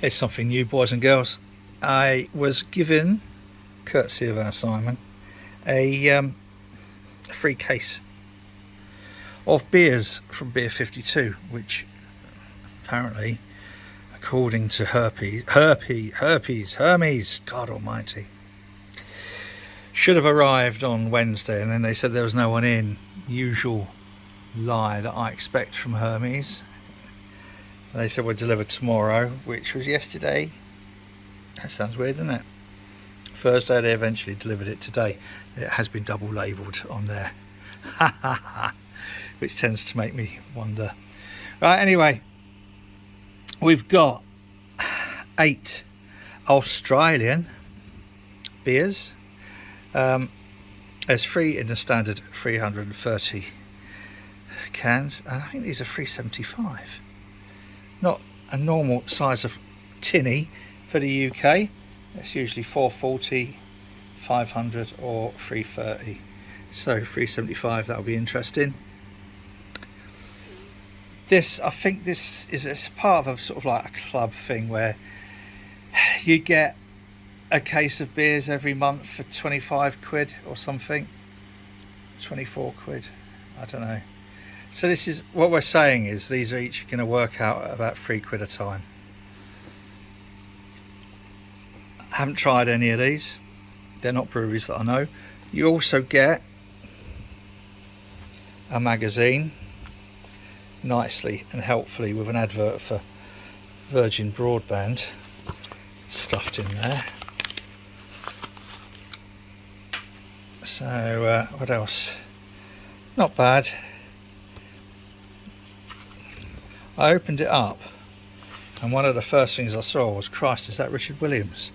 Here's something new, boys and girls. I was given, courtesy of our Simon, a free case of beers from Beer 52, which apparently, according to Hermes, God almighty, should have arrived on Wednesday, and then they said there was no one in. Usual lie that I expect from Hermes. They said we'll deliver tomorrow, which was yesterday. That sounds weird, doesn't it? Thursday, they eventually delivered it today. It has been double labelled on there. Which tends to make me wonder. Right, anyway, we've got 8 Australian beers. There's 3 in the standard 330 cans. I think these are 375. Not a normal size of tinny for the UK. It's usually 440, 500 or 330. So 375, that'll be interesting. I think this is part of a sort of like a club thing where you get a case of beers every month for 25 quid or something. 24 quid, I don't know. So this is what we're saying is these are each going to work out at about 3 quid a time. I haven't tried any of these. They're not breweries that I know. You also get a magazine, nicely and helpfully with an advert for Virgin Broadband stuffed in there. So what else? Not bad. I opened it up and one of the first things I saw was, Christ, is that Richard Williams?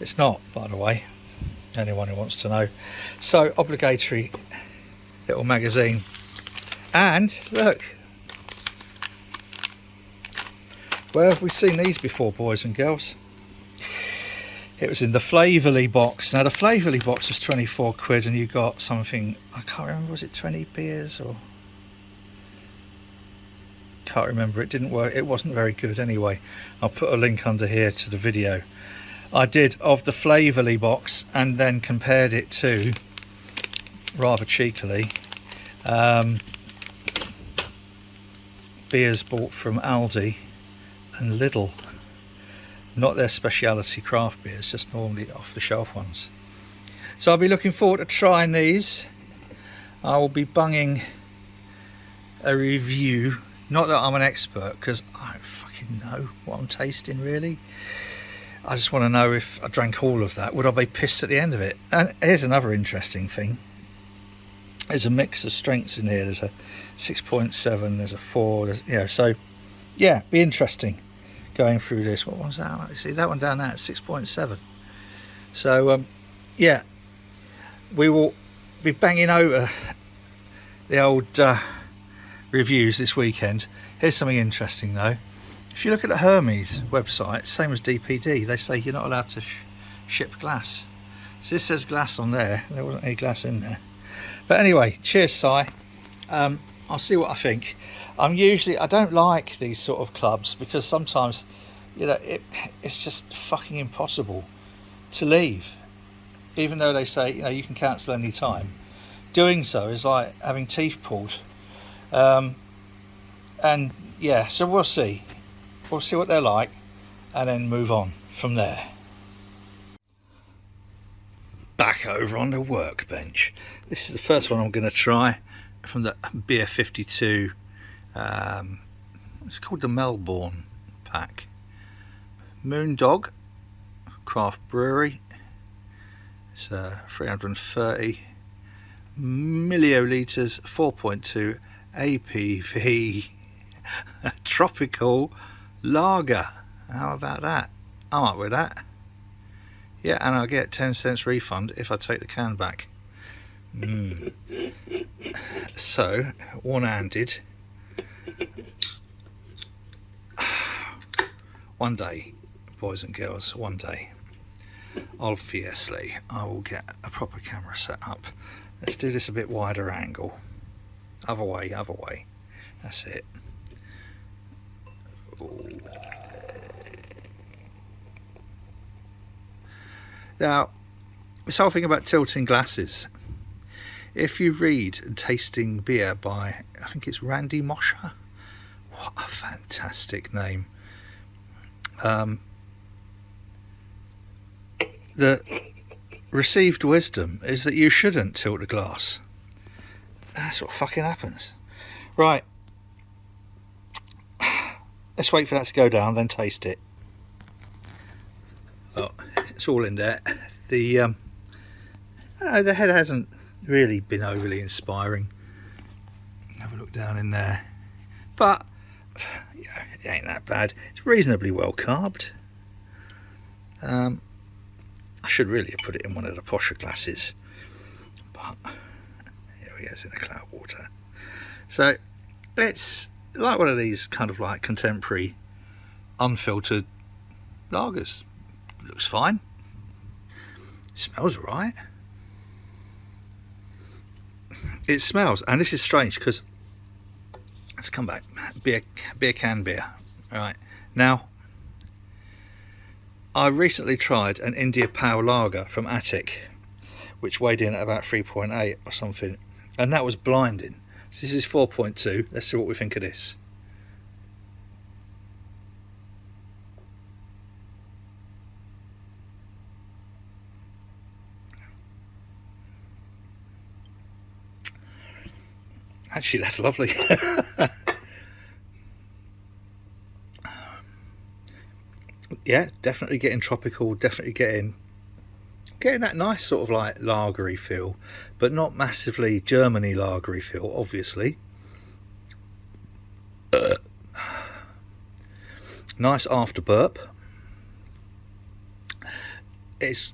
It's not, by the way, anyone who wants to know. So obligatory little magazine. And look, where have we seen these before, boys and girls? It was in the Flavourly box. Now the Flavourly box was 24 quid and you got something, I can't remember, was it 20 beers or? Can't remember, it didn't work, it wasn't very good anyway. I'll put a link under here to the video I did of the Flavourly box and then compared it to, rather cheekily, beers bought from Aldi and Lidl. Not their speciality craft beers, just normally off the shelf ones. So I'll be looking forward to trying these. I will be bunging a review. Not that I'm an expert, because I don't fucking know what I'm tasting really. I just want to know if I drank all of that, would I be pissed at the end of it? And here's another interesting thing. There's a mix of strengths in here. There's a 6.7, there's a 4, there's, you know, so yeah, be interesting going through this. What was that? See that one down there at 6.7. So yeah, we will be banging over the old reviews this weekend. Here's something interesting though. If you look at the Hermes website, same as DPD, they say you're not allowed to ship glass. So this says glass on there. There wasn't any glass in there. But anyway, cheers, Si. I'll see what I think. I don't like these sort of clubs because sometimes, you know, it's just fucking impossible to leave. Even though they say, you know, you can cancel any time. Doing so is like having teeth pulled. And yeah, so we'll see. We'll see what they're like and then move on from there. Back over on the workbench. This is the first one I'm going to try from the Beer 52. It's called the Melbourne pack. Moondog Craft Brewery. It's 330 milliliters, 4.2 ABV tropical lager. How about that? I'm up with that. Yeah, and I'll get 10 cents refund if I take the can back. So, one-handed. One day, boys and girls, one day, obviously, I will get a proper camera set up. Let's do this a bit wider angle. Other way. That's it. Ooh. Now, this whole thing about tilting glasses, if you read Tasting Beer by, I think it's Randy Mosher, what a fantastic name. The received wisdom is that you shouldn't tilt a glass. That's what fucking happens. Right, let's wait for that to go down, then taste it. Oh, it's all in there. The head hasn't really been overly inspiring. Have a look down in there, but yeah, it ain't that bad. It's reasonably well carbed. I should really have put it in one of the posher glasses, but here we go, it's in a cloud water. So it's like one of these kind of like contemporary unfiltered lagers. Looks fine, smells alright. It smells, and this is strange because, let's come back, beer can beer. Alright, now I recently tried an India Pale Lager from Attic, which weighed in at about 3.8 or something, and that was blinding. So this is 4.2. Let's see what we think of this. Actually, that's lovely. Yeah, definitely getting tropical, definitely getting that nice sort of like lagery feel, but not massively Germany lagery feel, obviously. Nice after burp. It's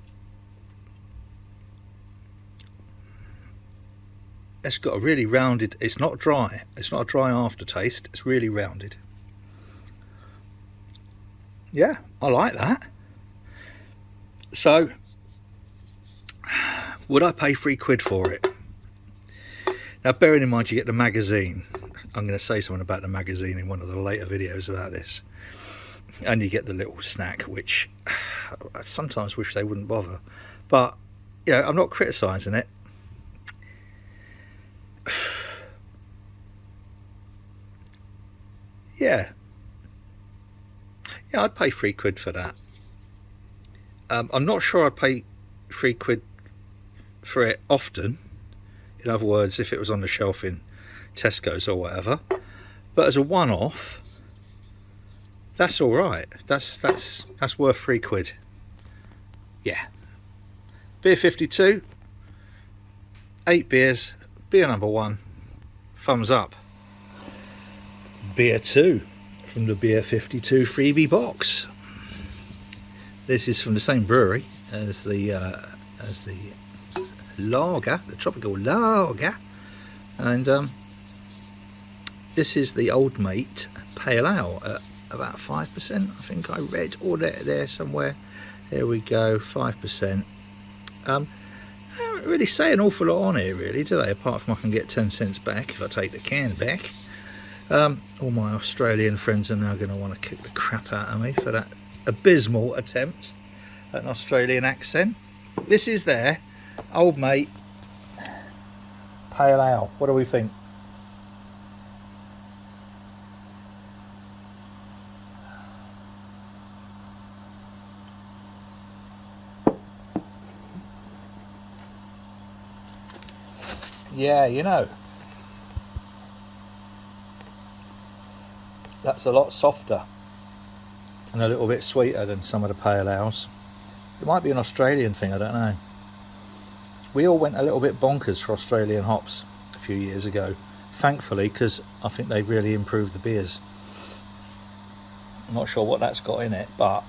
got a really rounded, it's not dry, it's not a dry aftertaste, it's really rounded. Yeah, I like that. So, would I pay £3 for it? Now, bearing in mind you get the magazine, I'm going to say something about the magazine in one of the later videos about this, and you get the little snack, which I sometimes wish they wouldn't bother, but you know, I'm not criticising it. Yeah, I'd pay £3 for that. I'm not sure I'd pay £3 for it often. In other words, if it was on the shelf in Tesco's or whatever. But as a one-off, that's all right. That's worth £3. Yeah. Beer 52, 8 beers. Beer number 1, thumbs up. Beer 2 from the Beer 52 freebie box. This is from the same brewery as the lager, the tropical lager, and this is the Old Mate Pale Ale at about 5%. I think I read, or there somewhere. There we go, 5%. They don't really say an awful lot on here, really, do they? Apart from I can get 10 cents back if I take the can back. All my Australian friends are now going to want to kick the crap out of me for that abysmal attempt at an Australian accent. This is their Old Mate Pale Ale. What do we think? Yeah, you know, that's a lot softer and a little bit sweeter than some of the pale ales. It might be an Australian thing, I don't know. We all went a little bit bonkers for Australian hops a few years ago, thankfully, because I think they've really improved the beers. I'm not sure what that's got in it, but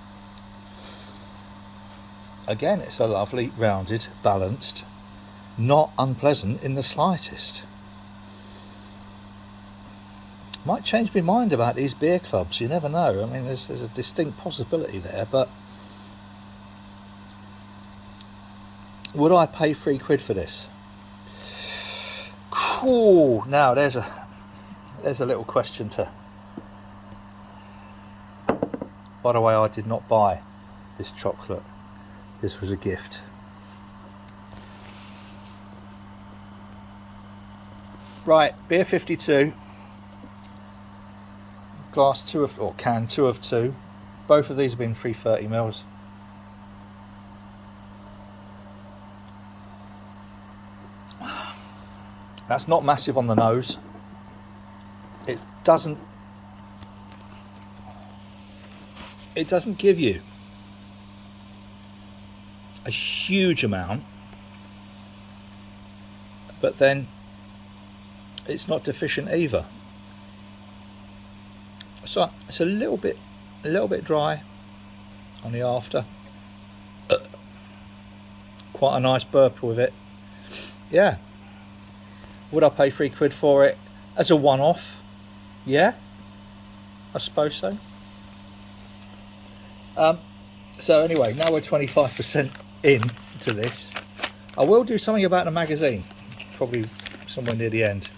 again, it's a lovely, rounded, balanced, not unpleasant in the slightest. Might change my mind about these beer clubs, you never know. I mean, there's a distinct possibility there, but would I pay £3 for this? Cool. Now there's a little question to. By the way, I did not buy this chocolate this was a gift. Right, beer 52, glass 2 of, or can 2 of 2. Both of these have been 330ml. That's not massive on the nose. It doesn't give you a huge amount, but then it's not deficient either. So it's a little bit dry on the after. Quite a nice burp with it. Yeah. Would I pay £3 for it as a one-off? Yeah, I suppose so. So anyway, now we're 25% into this. I will do something about the magazine, probably somewhere near the end.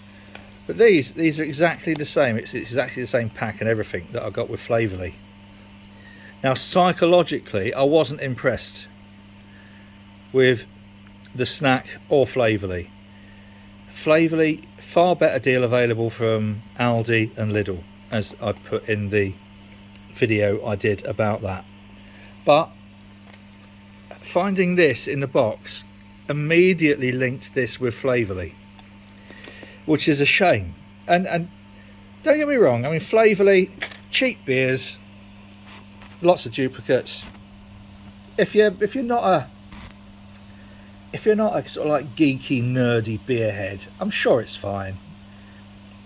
But these are exactly the same. It's exactly the same pack and everything that I got with Flavorly. Now psychologically, I wasn't impressed with the snack or Flavorly. Flavorly, far better deal available from Aldi and Lidl, as I put in the video I did about that. But finding this in the box immediately linked this with Flavorly, which is a shame. And don't get me wrong, I mean, Flavorly, cheap beers, lots of duplicates. If you're not a sort of like geeky, nerdy beer head, I'm sure it's fine.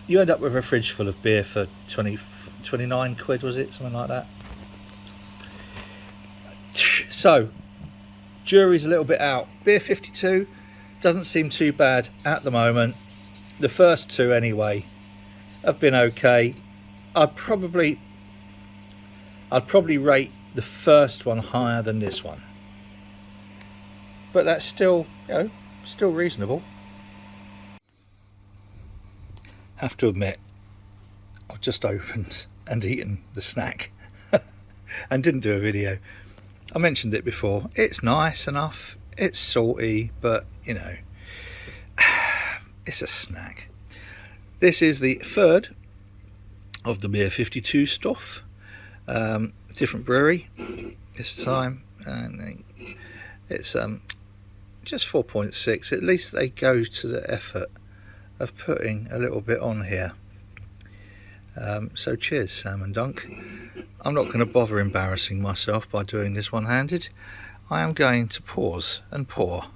You end up with a fridge full of beer for 29 quid, was it? Something like that. So, jury's a little bit out. Beer 52 doesn't seem too bad at the moment. The first two, anyway, have been okay. I'd probably rate the first one higher than this one. But that's still, still reasonable. Have to admit, I've just opened and eaten the snack and didn't do a video. I mentioned it before. It's nice enough. It's salty, but it's a snack. This is the third of the Beer 52 stuff. Different brewery this time, and it's just 4.6. At least they go to the effort of putting a little bit on here. So cheers, Sam and Dunk. I'm not going to bother embarrassing myself by doing this one-handed. I am going to pause and pour.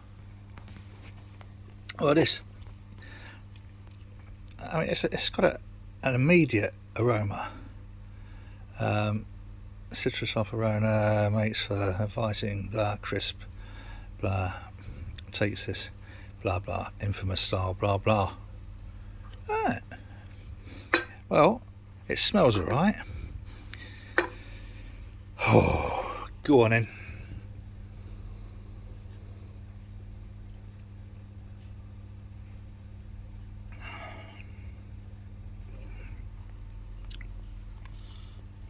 Well, this, I mean, it's got an immediate aroma. Citrus hop aroma makes for inviting, blah, crisp, blah, takes this, blah, blah, infamous style, blah, blah. Right. Well, it smells alright. Oh, go on in.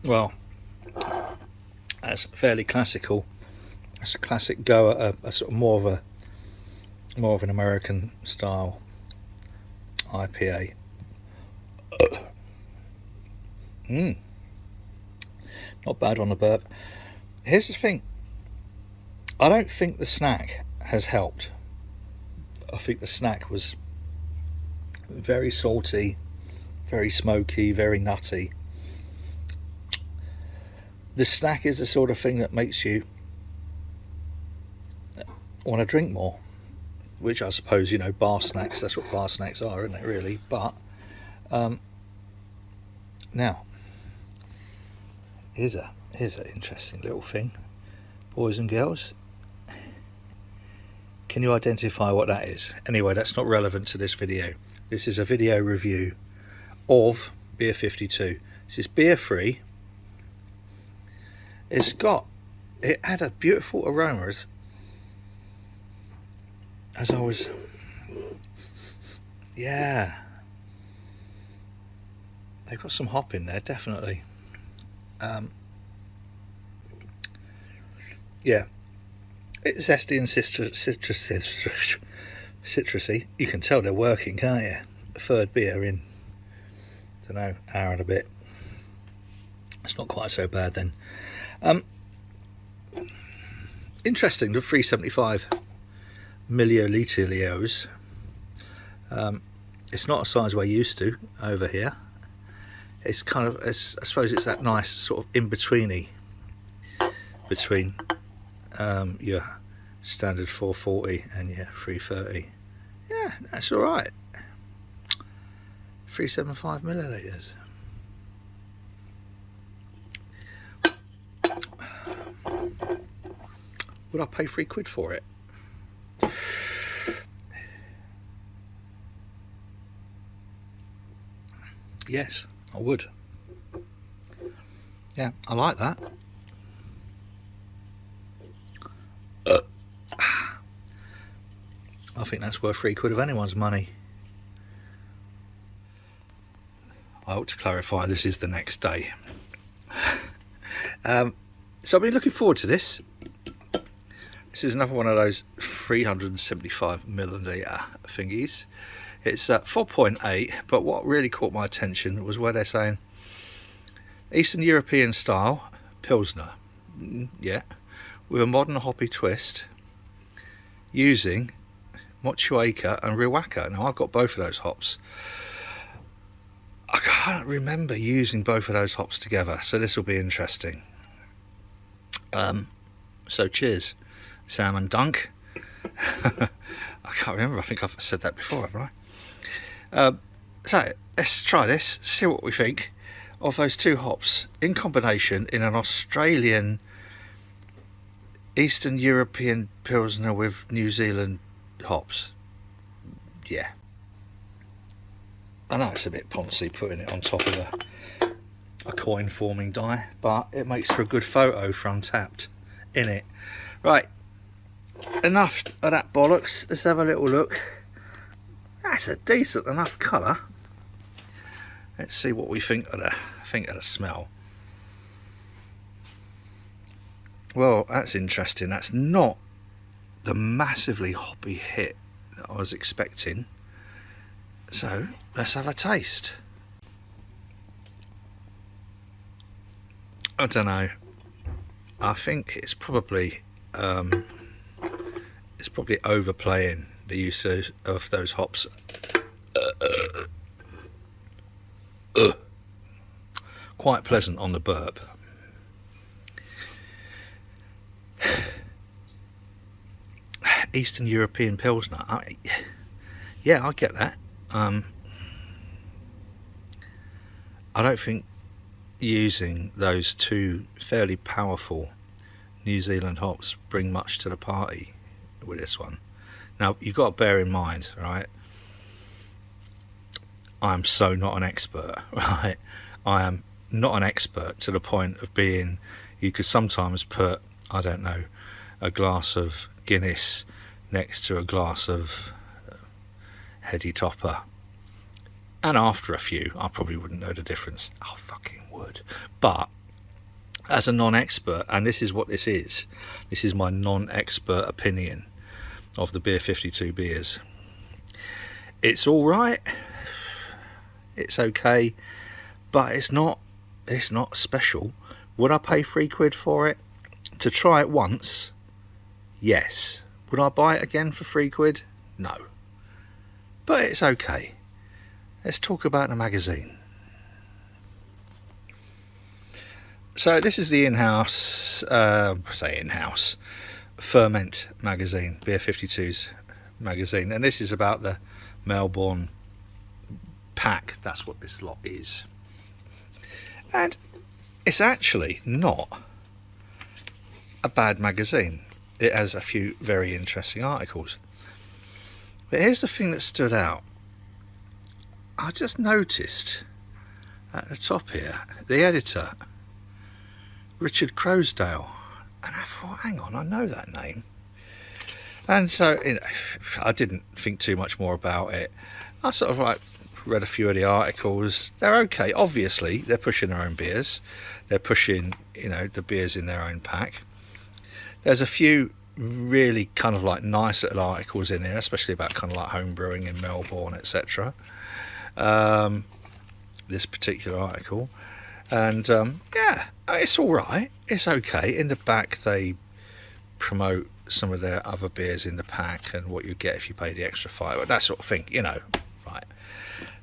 Well, that's fairly classical. That's a classic go at a sort of more of an American style IPA. Not bad on the burp. Here's the thing. I don't think the snack has helped. I think the snack was very salty, very smoky, very nutty. The snack is the sort of thing that makes you want to drink more, which I suppose, bar snacks, that's what bar snacks are, isn't it, really? But now here's an interesting little thing, boys and girls. Can you identify what that is? Anyway, that's not relevant to this video. This is a video review of Beer 52. This is beer free. It had a beautiful aroma as I was, yeah, they've got some hop in there, definitely. Yeah, It's zesty and citrusy. You can tell they're working, can't you? A third beer in, don't know, hour and a bit. It's not quite so bad then. Interesting, the 375 milliliters. It's not a size we're used to over here. It's kind of, I suppose it's that nice sort of in-betweeny between your standard 440 and your 330. Yeah, that's all right. 375 milliliters. Would I pay £3 for it? Yes, I would. Yeah, I like that. I think that's worth £3 of anyone's money. I ought to clarify, this is the next day. So I've been looking forward to this. This is another one of those 375 milliliter thingies. It's 4.8, but what really caught my attention was where they're saying Eastern European style Pilsner. Yeah, with a modern hoppy twist using Motueka and Riwaka. Now I've got both of those hops. I can't remember using both of those hops together, so this will be interesting. So cheers, Sam and Dunk. I can't remember, I think I've said that before, haven't I? So let's try this, see what we think of those two hops in combination in an Australian Eastern European Pilsner with New Zealand hops. Yeah, I know it's a bit poncy putting it on top of a coin forming die, but it makes for a good photo for Untapped, innit? Right, enough of that bollocks. Let's have a little look. That's a decent enough colour. Let's see what we think of the smell. Well, that's interesting. That's not the massively hoppy hit that I was expecting. So let's have a taste. I don't know. I think it's probably overplaying the use of those hops. Quite pleasant on the burp. Eastern European Pilsner. Yeah, I get that. I don't think using those two fairly powerful New Zealand hops bring much to the party with this one. Now, you've got to bear in mind, right? I'm so not an expert, right? I am not an expert to the point of being, you could sometimes put, I don't know, a glass of Guinness next to a glass of Heady Topper, and after a few I probably wouldn't know the difference. I fucking would. But as a non-expert, and this is what this is my non-expert opinion of the Beer 52 beers. It's all right, it's okay, but it's not special. Would I pay £3 for it? To try it once, yes. Would I buy it again for £3? No. But it's okay. Let's talk about the magazine. So this is the in-house Ferment magazine, Beer 52's magazine, and this is about the Melbourne pack. That's what this lot is. And it's actually not a bad magazine. It has a few very interesting articles. But here's the thing that stood out. I just noticed at the top here, the editor, Richard Crosdale, and I thought, hang on, I know that name. And so I didn't think too much more about it. I sort of read a few of the articles. They're okay. Obviously, they're pushing their own beers. They're pushing, the beers in their own pack. There's a few really kind of like nice little articles in here, especially about kind of like home brewing in Melbourne, etc. This particular article, and yeah, it's all right. It's okay. In the back, they promote some of their other beers in the pack and what you get if you pay the extra $5, that sort of thing, you know. Right.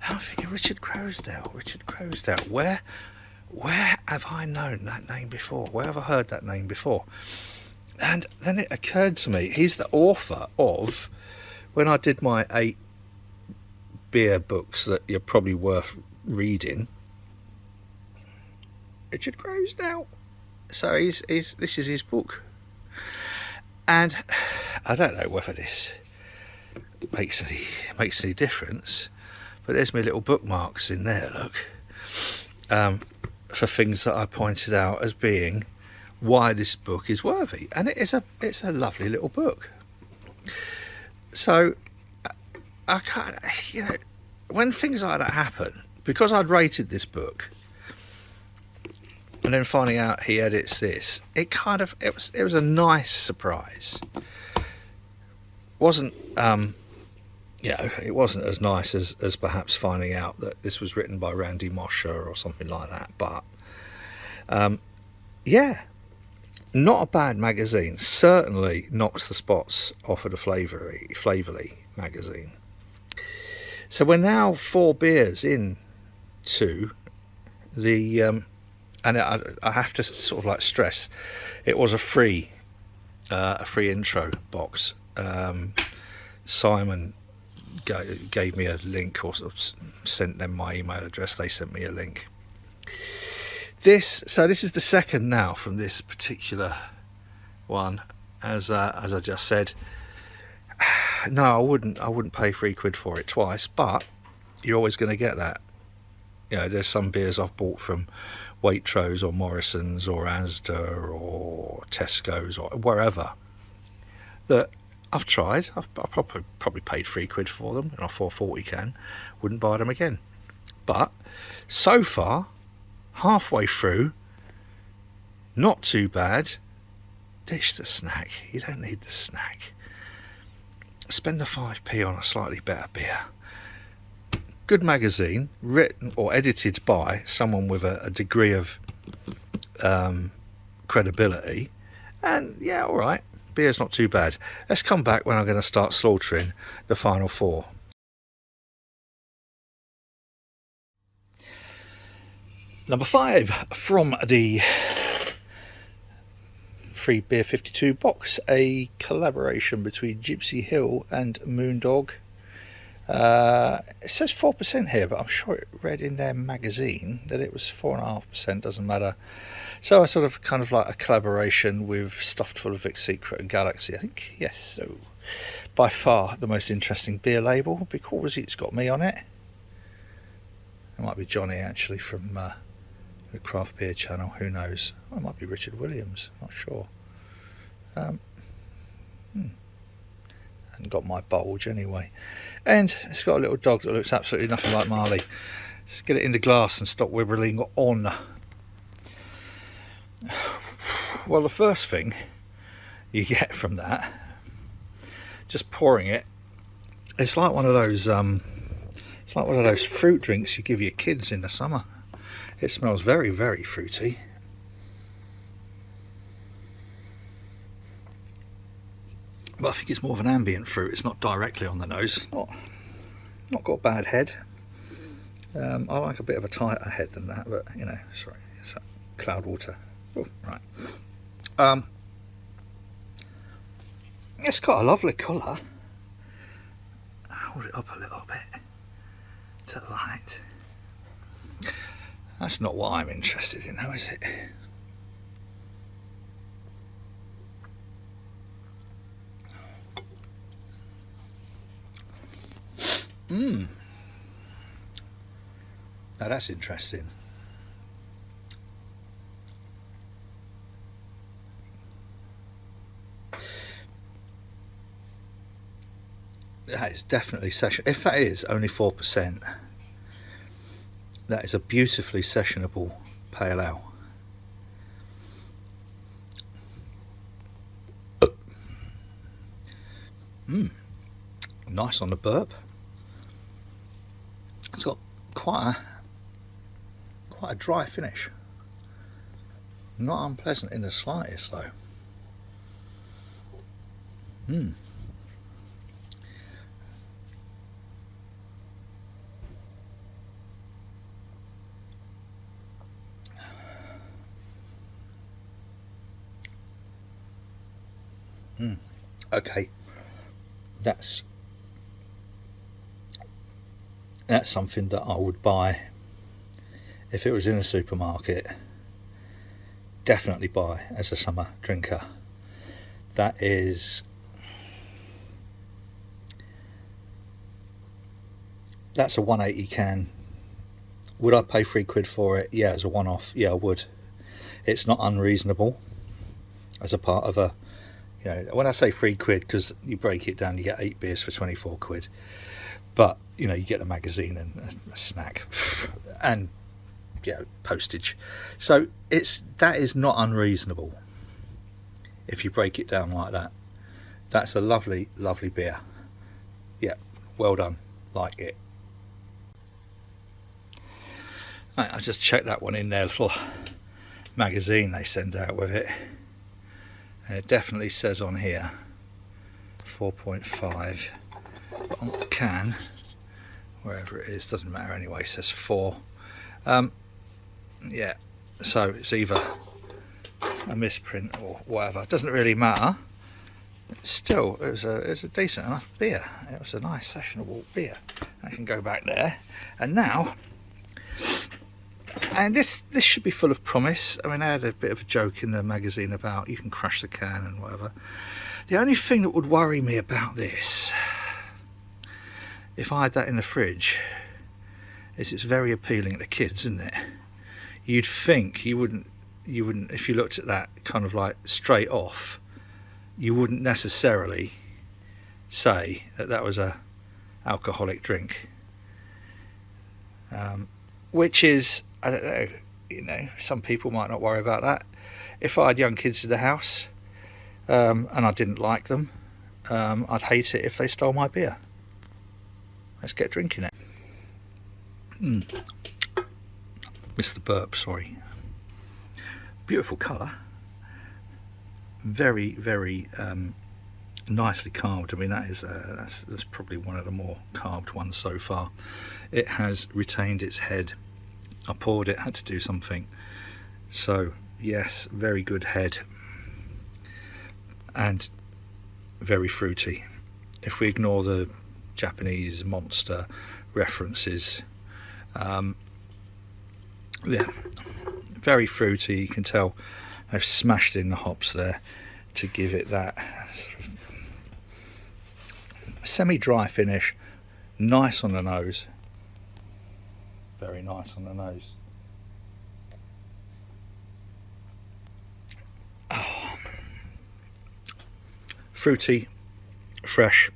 I'm thinking Richard Crowsdale. Where have I known that name before? Where have I heard that name before? And then it occurred to me, he's the author of, when I did my 8 beer books that you're probably worth reading, Richard Crowsdale. So this is his book. And I don't know whether this makes any difference, but there's my little bookmarks in there, look, for things that I pointed out as being why this book is worthy. And it's a lovely little book. So I can't, you know, when things like that happen, because I'd rated this book and then finding out he edits this, it was a nice surprise. Wasn't it wasn't as nice as perhaps finding out that this was written by Randy Mosher or something like that, but yeah, not a bad magazine. Certainly knocks the spots off of the Flavorly magazine. So we're now 4 beers into the and I have to sort of like stress, it was a free intro box. Simon gave me a link, or sent them my email address. They sent me a link. This is the second now from this particular one. As I just said, no, I wouldn't pay £3 for it twice, but you're always going to get that. You know, there's some beers I've bought from Waitrose or Morrison's or Asda or Tesco's or wherever that I've tried. I've probably paid £3 for them, and I thought 40 can. Wouldn't buy them again. But so far, halfway through, not too bad. Dish the snack. You don't need the snack. Spend the 5p on a slightly better beer. Good magazine, written or edited by someone with a degree of credibility, and yeah, all right, beer's not too bad. Let's come back when I'm going to start slaughtering the final 4. Number 5 from the Free Beer 52 box, a collaboration between Gypsy Hill and Moondog. It says 4% here, but I'm sure it read in their magazine that it was 4.5%, doesn't matter. So a sort of kind of like a collaboration with Stuffed Full of Vic Secret and Galaxy, I think. Yes, so by far the most interesting beer label, because it's got me on it. It might be Johnny actually from the Craft Beer channel, who knows? Or it might be Richard Williams, not sure. Hasn't got my bulge anyway. And it's got a little dog that looks absolutely nothing like Marley. Let's get it in the glass and stop wibbling on. Well, the first thing you get from that, just pouring it, it's like one of those fruit drinks you give your kids in the summer. It smells very, very fruity. But I think it's more of an ambient fruit. It's not directly on the nose. Not got a bad head. I like a bit of a tighter head than that, but you know, sorry, it's that Cloudwater. Oh, right. It's got a lovely colour. Hold it up a little bit to the light. That's not what I'm interested in, though, is it? Now that's interesting. That is definitely session. If that is only 4%, that is a beautifully sessionable pale ale. Nice on the burp. It's got quite a dry finish. Not unpleasant in the slightest though. Okay, that's something that I would buy if it was in a supermarket. Definitely buy as a summer drinker. That's a 180 can. Would I pay £3 for it? Yeah, as a one-off, yeah, I would. It's not unreasonable as a part of a, you know, when I say £3, because you break it down, you get 8 beers for £24. But you know, you get a magazine and a snack, and postage. So that is not unreasonable if you break it down like that. That's a lovely, lovely beer. Yeah, well done. Like it. Right, I just checked that one in their little magazine they send out with it, and it definitely says on here 4.5, but on the can, wherever it is, doesn't matter anyway, it says 4. Yeah, so it's either a misprint or whatever, it doesn't really matter. Still, it was a decent enough beer. It was a nice sessionable beer. I can go back there, and now, and this should be full of promise. I mean, I had a bit of a joke in the magazine about you can crush the can and whatever. The only thing that would worry me about this, if I had that in the fridge, is it's very appealing to kids, isn't it? You'd think you wouldn't, if you looked at that kind of like straight off, you wouldn't necessarily say that was a alcoholic drink, which is, I don't know, you know, some people might not worry about that. If I had young kids in the house and I didn't like them, I'd hate it if they stole my beer. Let's get drinking it. Missed the burp, sorry. Beautiful colour. Very, very nicely carved. I mean, that's probably one of the more carved ones so far. It has retained its head. I poured it, had to do something. So yes, very good head and very fruity. If we ignore the Japanese monster references, yeah, very fruity. You can tell I've smashed in the hops there to give it that sort of semi-dry finish. Nice on the nose, very nice on the nose. Oh. Fruity, fresh,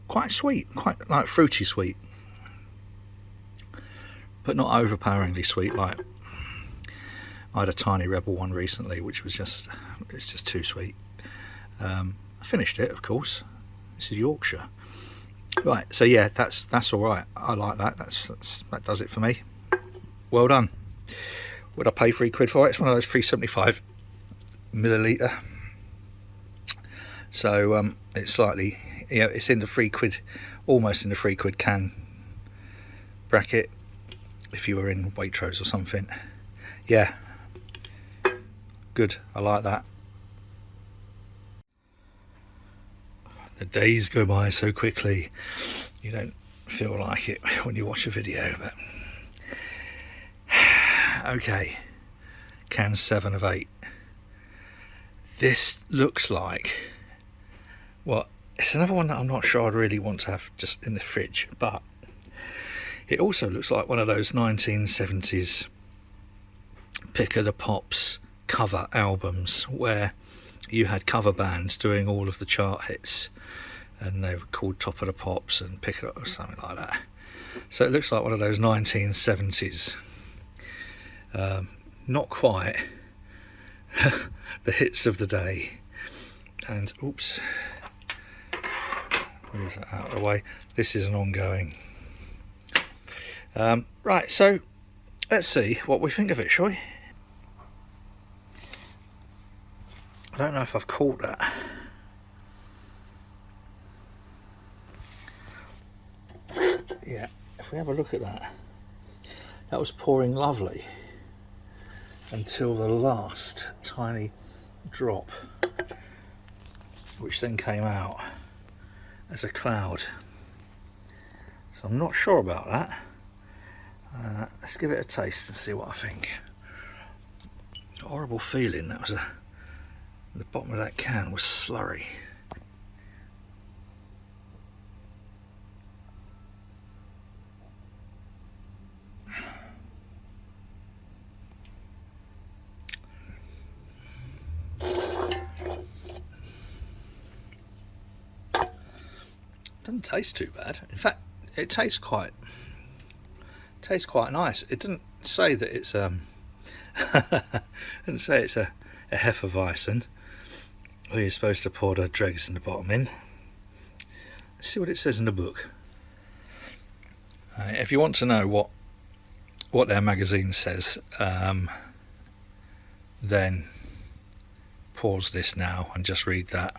quite sweet, quite like fruity sweet, but not overpoweringly sweet. Like I had a Tiny Rebel one recently, which was it's just too sweet. I finished it, of course. This is Yorkshire, right? So yeah, that's all right. I like that. That does it for me. Well done. Would I pay £3 for it? It's one of those 375 milliliter. So it's slightly, you know, it's in the £3, almost in the £3 can bracket. If you were in Waitrose or something, yeah, good. I like that. The days go by so quickly, you don't feel like it when you watch a video, but okay, can 7 of 8. This looks like, well, it's another one that I'm not sure I'd really want to have just in the fridge, but it also looks like one of those 1970s Pick of the Pops cover albums where you had cover bands doing all of the chart hits, and they were called Top of the Pops and Pick It Up or something like that. So it looks like one of those 1970s, not quite the hits of the day. And oops, Move that out of the way. This is an ongoing. Right, so let's see what we think of it, shall we? I don't know if I've caught that. Yeah, if we have a look at that, that was pouring lovely until the last tiny drop, which then came out as a cloud. So I'm not sure about that. Let's give it a taste and see what I think. Horrible feeling that was the bottom of that can was slurry. Doesn't taste too bad. In fact, it tastes quite nice. It doesn't say that it's didn't say it's a Hefeweizen. Or you're supposed to pour the dregs in the bottom in. Let's see what it says in the book. If you want to know what their magazine says, then pause this now and just read that.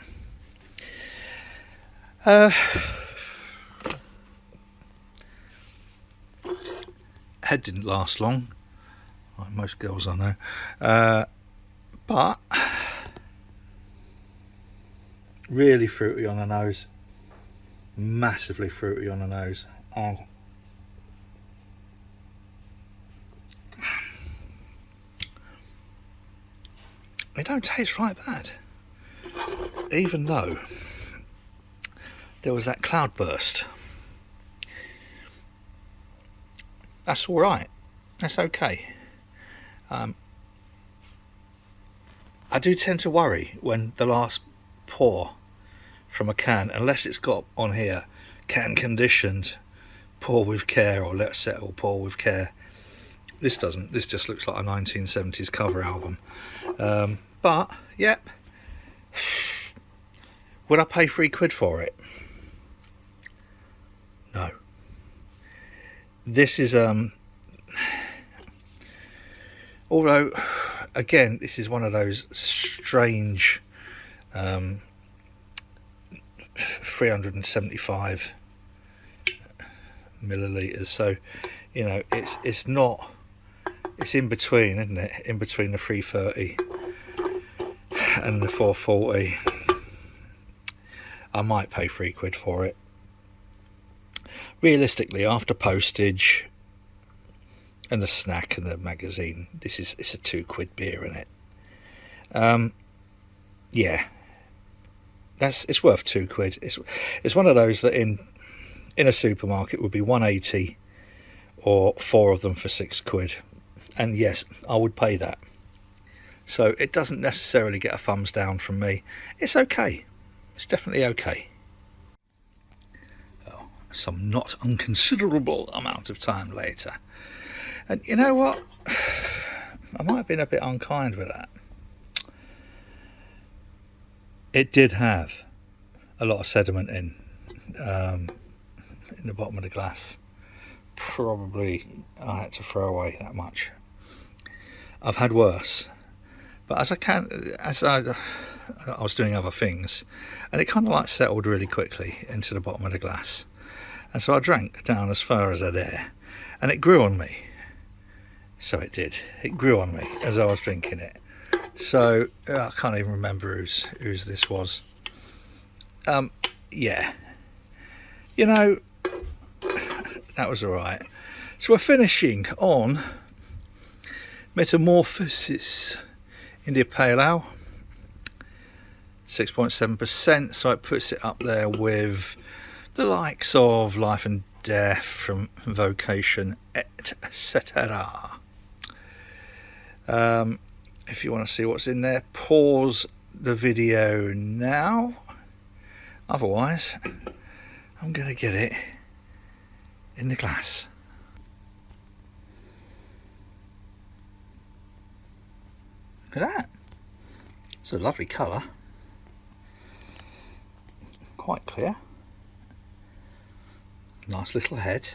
Head didn't last long, like most girls I know, but really fruity on the nose, massively fruity on the nose, and it don't taste right bad, even though there was that cloud burst. That's all right. That's okay. I do tend to worry when the last pour from a can, unless it's got on here can conditioned, pour with care, or let settle, pour with care. This doesn't. This just looks like a 1970s cover album. But yep. Would I pay £3 for it? No. This is although again this is one of those strange 375 milliliters, so you know it's not, it's in between, isn't it, in between the 330 and the 440. I might pay £3 for it. Realistically, after postage and the snack and the magazine, it's a £2 beer in it. Yeah, it's worth £2. It's one of those that in a supermarket would be 180, or 4 of them for £6. And yes, I would pay that. So it doesn't necessarily get a thumbs down from me. It's okay. It's definitely okay. Some not unconsiderable amount of time later, and you know what, I might have been a bit unkind with that. It did have a lot of sediment in the bottom of the glass. Probably I had to throw away that much. I've had worse, but as I was doing other things, and it kind of like settled really quickly into the bottom of the glass. And so I drank down as far as I dare, and it grew on me. So it did. It grew on me as I was drinking it. So I can't even remember whose this was. Yeah. You know, that was all right. So we're finishing on Metamorphosis India Pale Ale, 6.7%. So it puts it up there with the likes of Life and Death from Vocation, etc. If you want to see what's in there, pause the video now. Otherwise, I'm going to get it in the glass. Look at that. It's a lovely colour. Quite clear. Nice little head.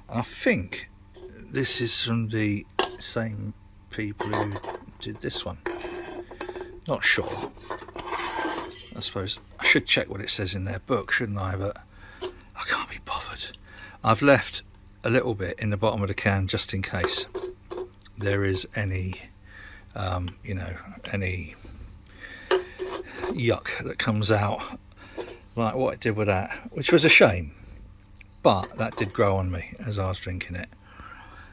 And I think this is from the same people who did this one. Not sure. I suppose I should check what it says in their book, shouldn't I? But I can't be bothered. I've left a little bit in the bottom of the can just in case there is any, you know, any yuck that comes out like what it did with that, which was a shame, but that did grow on me as I was drinking it.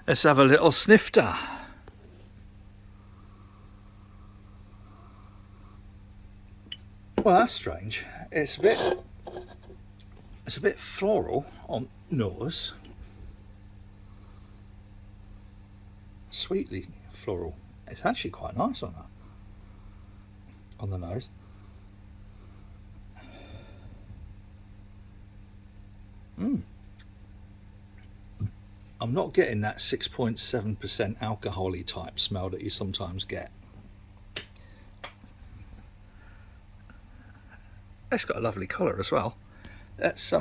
Let's have a little snifter. Well, that's strange. It's a bit floral on nose, sweetly floral. It's actually quite nice on the nose. I'm not getting that 6.7% alcohol-y type smell that you sometimes get. It's got a lovely colour as well. Let's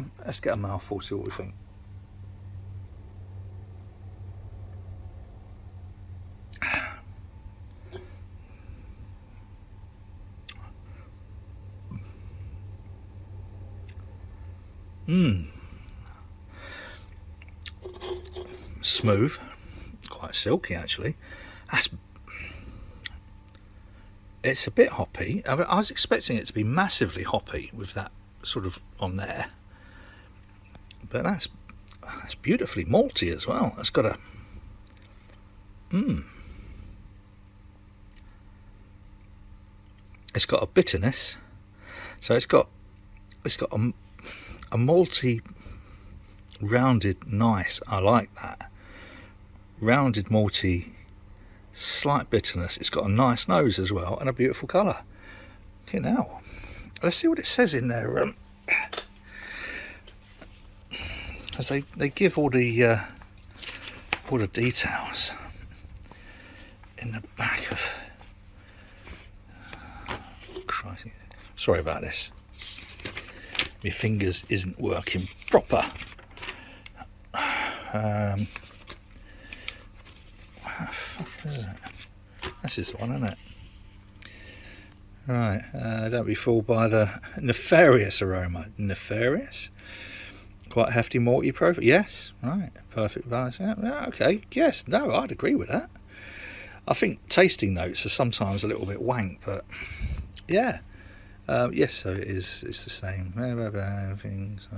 get a mouthful, see what we think. Smooth, quite silky actually. It's a bit hoppy. I was expecting it to be massively hoppy with that sort of on there, but that's beautifully malty as well. It's got a it's got a bitterness, so it's got a malty, rounded, nice. I like that. Rounded, malty, slight bitterness. It's got a nice nose as well and a beautiful colour. Okay, now let's see what it says in there. As they give all the details in the back of. Crikey. Sorry about this. My fingers isn't working proper. What the fuck is it? This is the one, isn't it? Right, don't be fooled by the nefarious aroma. Nefarious? Quite hefty malty profile. Yes, right. Perfect balance. Yeah, okay. Yes, no, I'd agree with that. I think tasting notes are sometimes a little bit wank, but yeah. Yes, so it is. It's the same. Things.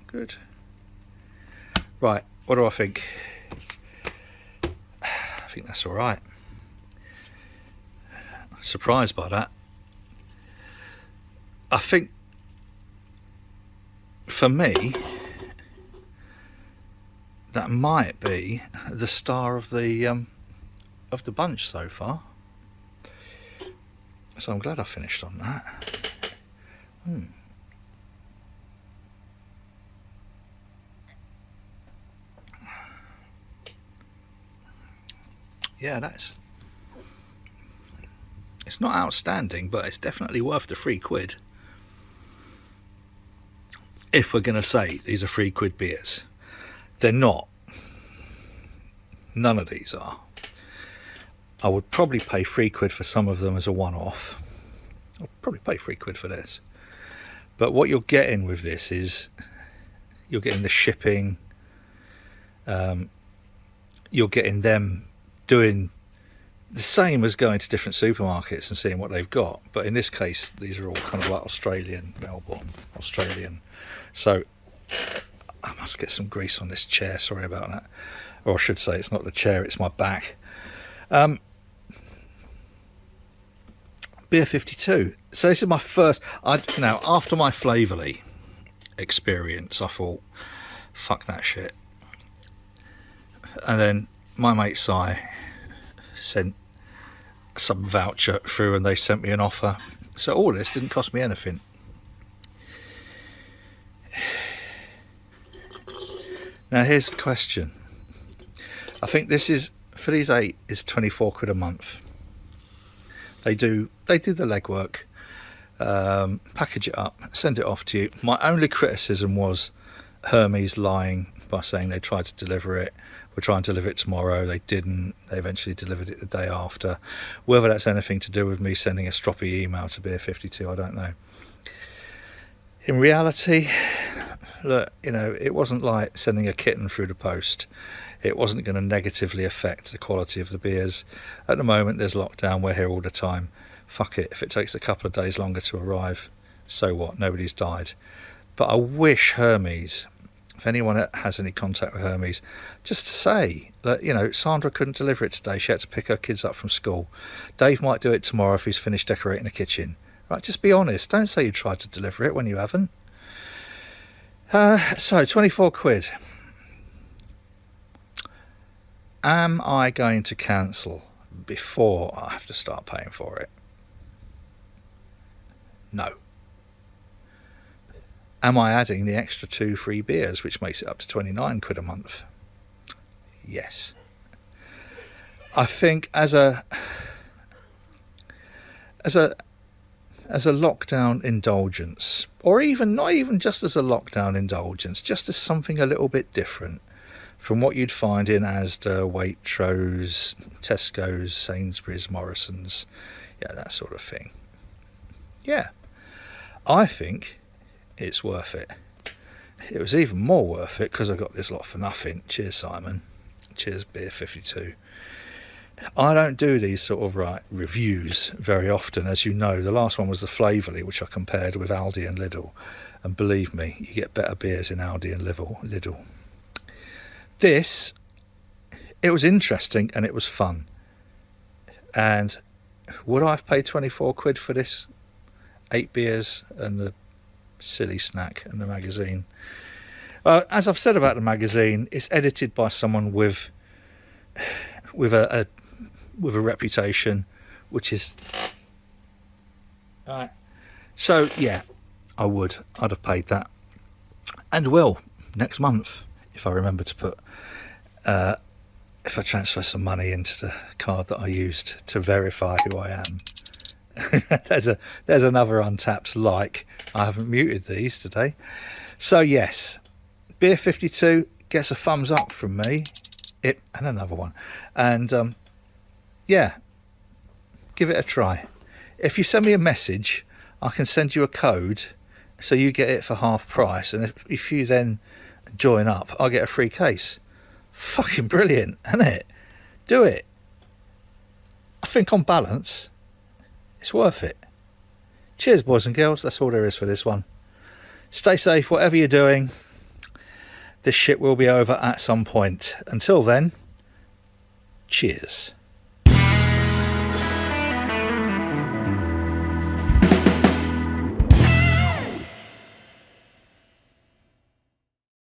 Good. Right. What do I think? I think that's all right. Surprised by that. I think for me that might be the star of the bunch so far. So I'm glad I finished on that. Yeah, it's not outstanding, but it's definitely worth the £3. If we're going to say these are £3 beers, they're not. None of these are. I would probably pay £3 for some of them as a one-off. I'll probably pay £3 for this. But what you're getting with this is you're getting the shipping. You're getting them doing the same as going to different supermarkets and seeing what they've got. But in this case, these are all kind of like Melbourne, Australian. So I must get some grease on this chair. Sorry about that. Or I should say it's not the chair, it's my back. Beer 52. So this is my first. Now, after my Flavourly experience, I thought, fuck that shit. And then my mate Si sent some voucher through and they sent me an offer. So all this didn't cost me anything. Now here's the question. I think this is, for these 8, is £24 a month. They do the legwork, package it up, send it off to you. My only criticism was Hermes lying by saying they tried to deliver it. We're trying to deliver it tomorrow. They didn't. They eventually delivered it the day after. Whether that's anything to do with me sending a stroppy email to Beer 52, I don't know. In reality, look, you know, it wasn't like sending a kitten through the post. It wasn't going to negatively affect the quality of the beers. At the moment, there's lockdown. We're here all the time. Fuck it. If it takes a couple of days longer to arrive, so what? Nobody's died. But I wish Hermes, if anyone has any contact with Hermes, just to say that, you know, Sandra couldn't deliver it today. She had to pick her kids up from school. Dave might do it tomorrow if he's finished decorating the kitchen. Right, just be honest. Don't say you tried to deliver it when you haven't. So, 24 quid. Am I going to cancel before I have to start paying for it? No. Am I adding the extra 2 free beers, which makes it up to 29 quid a month? Yes. I think as a lockdown indulgence, or even not even just as a lockdown indulgence, just as something a little bit different from what you'd find in Asda, Waitrose, Tesco's, Sainsbury's, Morrison's, yeah, that sort of thing. Yeah, I think it's worth it. It was even more worth it because I got this lot for nothing. Cheers, Simon. Cheers, Beer 52. I don't do these sort of reviews very often, as you know. The last one was the Flavourly, which I compared with Aldi and Lidl, and believe me, you get better beers in Aldi and Lidl. This, it was interesting and it was fun. And would I have paid 24 quid for this? 8 beers and the silly snack and the magazine. As I've said about the magazine, it's edited by someone with a reputation, which is so yeah, I'd have paid that, and will next month if I remember to put if I transfer some money into the card that I used to verify who I am. there's another Untapped like. I haven't muted these today. So yes, Beer 52 gets a thumbs up from me. And another one. And yeah, give it a try. If you send me a message, I can send you a code so you get it for half price. And if you then join up, I'll get a free case. Fucking brilliant, isn't it? Do it. I think on balance, it's worth it. Cheers, boys and girls. That's all there is for this one. Stay safe, whatever you're doing. This shit will be over at some point. Until then, cheers.